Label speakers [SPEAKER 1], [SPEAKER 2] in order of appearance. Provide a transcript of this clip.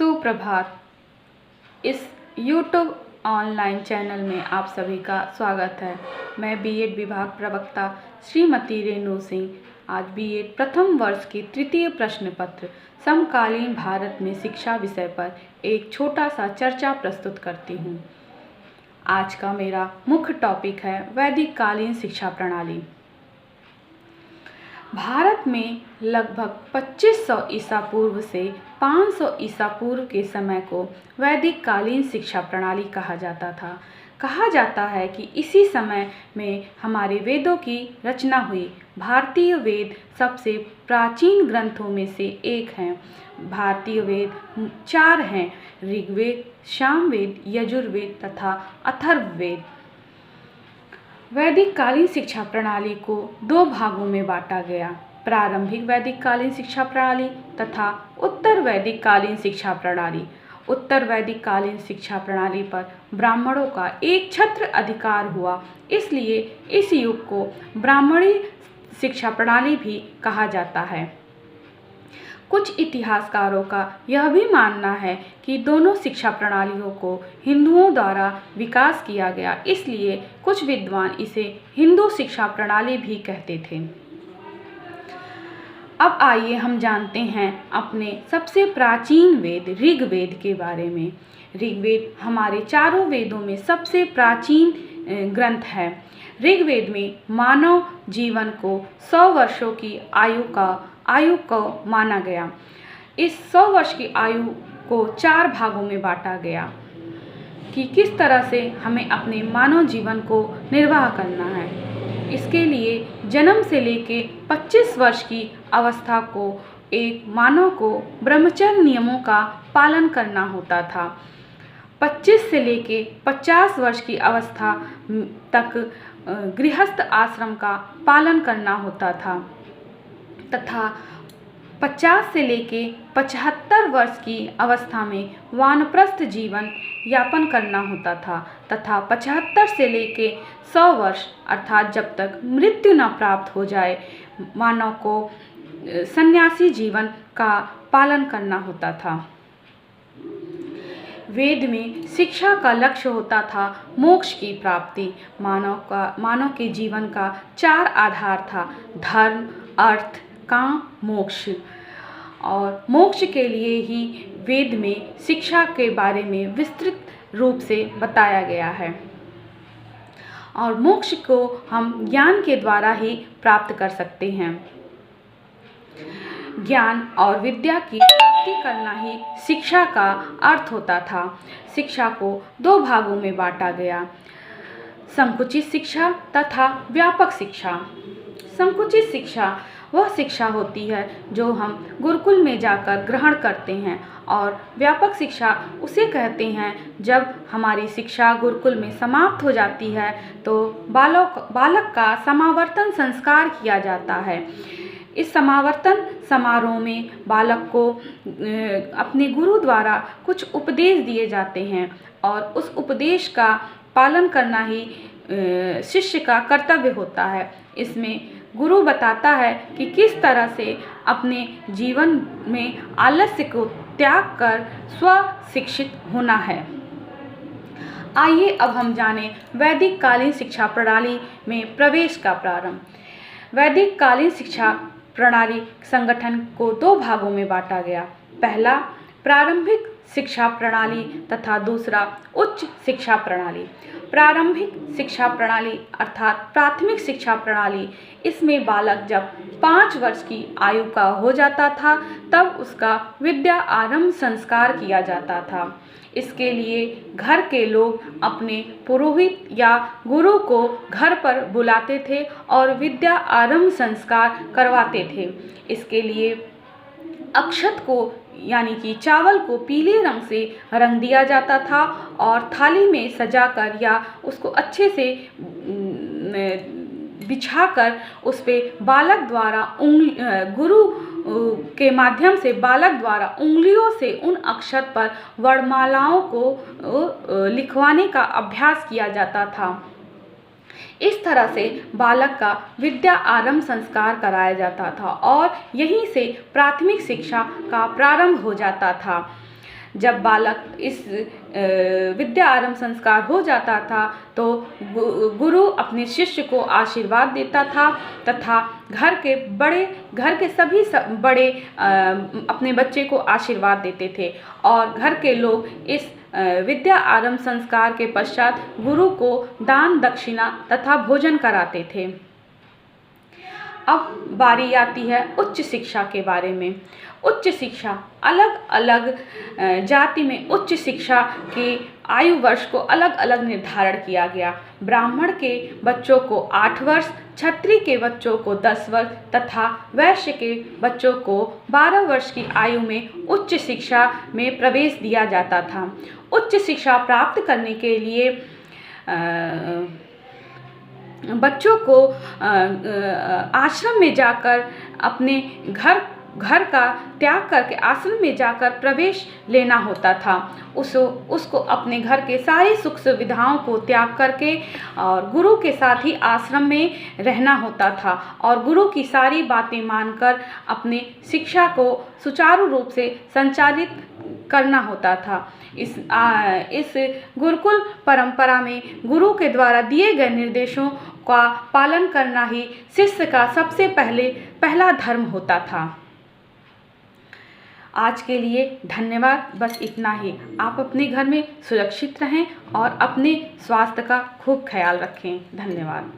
[SPEAKER 1] सुप्रभात। इस YouTube online channel में आप सभी का स्वागत है। मैं बीएड विभाग प्रवक्ता श्रीमती रेणु सिंह आज बीएड प्रथम वर्ष की तृतीय प्रश्न पत्र समकालीन भारत में शिक्षा विषय पर एक छोटा सा चर्चा प्रस्तुत करती हूँ। आज का मेरा मुख्य टॉपिक है वैदिक कालीन शिक्षा प्रणाली। भारत में लगभग 2500 ईसा पूर्व से 500 ईसा पूर्व के समय को वैदिक कालीन शिक्षा प्रणाली कहा जाता था। कहा जाता है कि इसी समय में हमारे वेदों की रचना हुई। भारतीय वेद सबसे प्राचीन ग्रंथों में से एक हैं। भारतीय वेद 4 हैं: ऋग्वेद, सामवेद, यजुर्वेद तथा अथर्ववेद। वैदिक कालीन शिक्षा प्रणाली को 2 भागों में बांटा गया: प्रारंभिक वैदिक कालीन शिक्षा प्रणाली तथा उत्तर वैदिक कालीन शिक्षा प्रणाली। उत्तर वैदिक कालीन शिक्षा प्रणाली पर ब्राह्मणों का एक छत्र अधिकार हुआ, इसलिए इस युग को ब्राह्मणी शिक्षा प्रणाली भी कहा जाता है। कुछ इतिहासकारों का यह भी मानना है कि दोनों शिक्षा प्रणालियों को हिंदुओं द्वारा विकास किया गया, इसलिए कुछ विद्वान इसे हिंदू शिक्षा प्रणाली भी कहते थे। अब आइए हम जानते हैं अपने सबसे प्राचीन वेद ऋग्वेद के बारे में। ऋग्वेद हमारे चारों वेदों में सबसे प्राचीन ग्रंथ है। ऋग्वेद में मानव जीवन को 100 वर्षों की आयु को माना गया। इस 100 वर्ष की आयु को 4 भागों में बांटा गया कि किस तरह से हमें अपने मानव जीवन को निर्वाह करना है। इसके लिए जन्म से लेके 25 वर्ष की अवस्था को एक मानव को ब्रह्मचर्य नियमों का पालन करना होता था। 25 से लेके 50 वर्ष की अवस्था तक गृहस्थ आश्रम का पालन करना होता था तथा 50 से लेके 75 वर्ष की अवस्था में वानप्रस्थ जीवन यापन करना होता था तथा 75 से लेके 100 वर्ष अर्थात जब तक मृत्यु न प्राप्त हो जाए मानव को सन्यासी जीवन का पालन करना होता था। वेद में शिक्षा का लक्ष्य होता था मोक्ष की प्राप्ति। मानव के जीवन का 4 आधार था: धर्म, अर्थ, काम, मोक्ष। और मोक्ष के लिए ही वेद में शिक्षा के बारे में विस्तृत रूप से बताया गया है। और मोक्ष को हम ज्ञान के द्वारा ही प्राप्त कर सकते हैं। ज्ञान और विद्या की प्राप्ति करना ही शिक्षा का अर्थ होता था। शिक्षा को 2 भागों में बांटा गया: संकुचित शिक्षा तथा व्यापक शिक्षा। संकुचित शिक्षा वह शिक्षा होती है जो हम गुरुकुल में जाकर ग्रहण करते हैं, और व्यापक शिक्षा उसे कहते हैं जब हमारी शिक्षा गुरुकुल में समाप्त हो जाती है तो बालक का समावर्तन संस्कार किया जाता है। इस समावर्तन समारोह में बालक को अपने गुरु द्वारा कुछ उपदेश दिए जाते हैं और उस उपदेश का पालन करना ही शिष्य का कर्तव्य होता है। इसमें गुरु बताता है कि किस तरह से अपने जीवन में आलस्य को त्याग कर स्व शिक्षित होना है। आइए अब हम जानें वैदिक कालीन शिक्षा प्रणाली में प्रवेश का प्रारंभ। वैदिक कालीन शिक्षा प्रणाली संगठन को 2 भागों में बांटा गया: पहला प्रारंभिक शिक्षा प्रणाली तथा दूसरा उच्च शिक्षा प्रणाली। प्रारंभिक शिक्षा प्रणाली अर्थात प्राथमिक शिक्षा प्रणाली, इसमें बालक जब 5 वर्ष की आयु का हो जाता था तब उसका विद्या आरंभ संस्कार किया जाता था। इसके लिए घर के लोग अपने पुरोहित या गुरु को घर पर बुलाते थे और विद्या आरंभ संस्कार करवाते थे। इसके लिए अक्षत को यानी कि चावल को पीले रंग से रंग दिया जाता था और थाली में सजाकर या उसको अच्छे से बिछाकर उस पे बालक द्वारा गुरु के माध्यम से बालक द्वारा उंगलियों से उन अक्षर पर वर्णमालाओं को लिखवाने का अभ्यास किया जाता था। इस तरह से बालक का विद्या आरंभ संस्कार कराया जाता था और यहीं से प्राथमिक शिक्षा का प्रारंभ हो जाता था। जब बालक इस विद्या आरंभ संस्कार हो जाता था तो गुरु अपने शिष्य को आशीर्वाद देता था तथा घर के सभी बड़े अपने बच्चे को आशीर्वाद देते थे और घर के लोग इस विद्या आरंभ संस्कार के पश्चात गुरु को दान दक्षिणा तथा भोजन कराते थे। अब बारी आती है उच्च शिक्षा के बारे में। उच्च शिक्षा, अलग अलग जाति में उच्च शिक्षा के आयु वर्ष को अलग अलग निर्धारण किया गया। ब्राह्मण के बच्चों को 8 वर्ष, क्षत्रिय के बच्चों को 10 वर्ष तथा वैश्य के बच्चों को 12 वर्ष की आयु में उच्च शिक्षा में प्रवेश दिया जाता था। उच्च शिक्षा प्राप्त करने के लिए बच्चों को आश्रम में जाकर अपने घर का त्याग करके आश्रम में जाकर प्रवेश लेना होता था। उसको अपने घर के सारी सुख सुविधाओं को त्याग करके और गुरु के साथ ही आश्रम में रहना होता था और गुरु की सारी बातें मानकर अपने शिक्षा को सुचारू रूप से संचालित करना होता था। इस गुरुकुल परंपरा में गुरु के द्वारा दिए गए निर्देशों का पालन करना ही शिष्य का सबसे पहला धर्म होता था। आज के लिए धन्यवाद। बस इतना ही। आप अपने घर में सुरक्षित रहें और अपने स्वास्थ्य का खूब ख्याल रखें। धन्यवाद।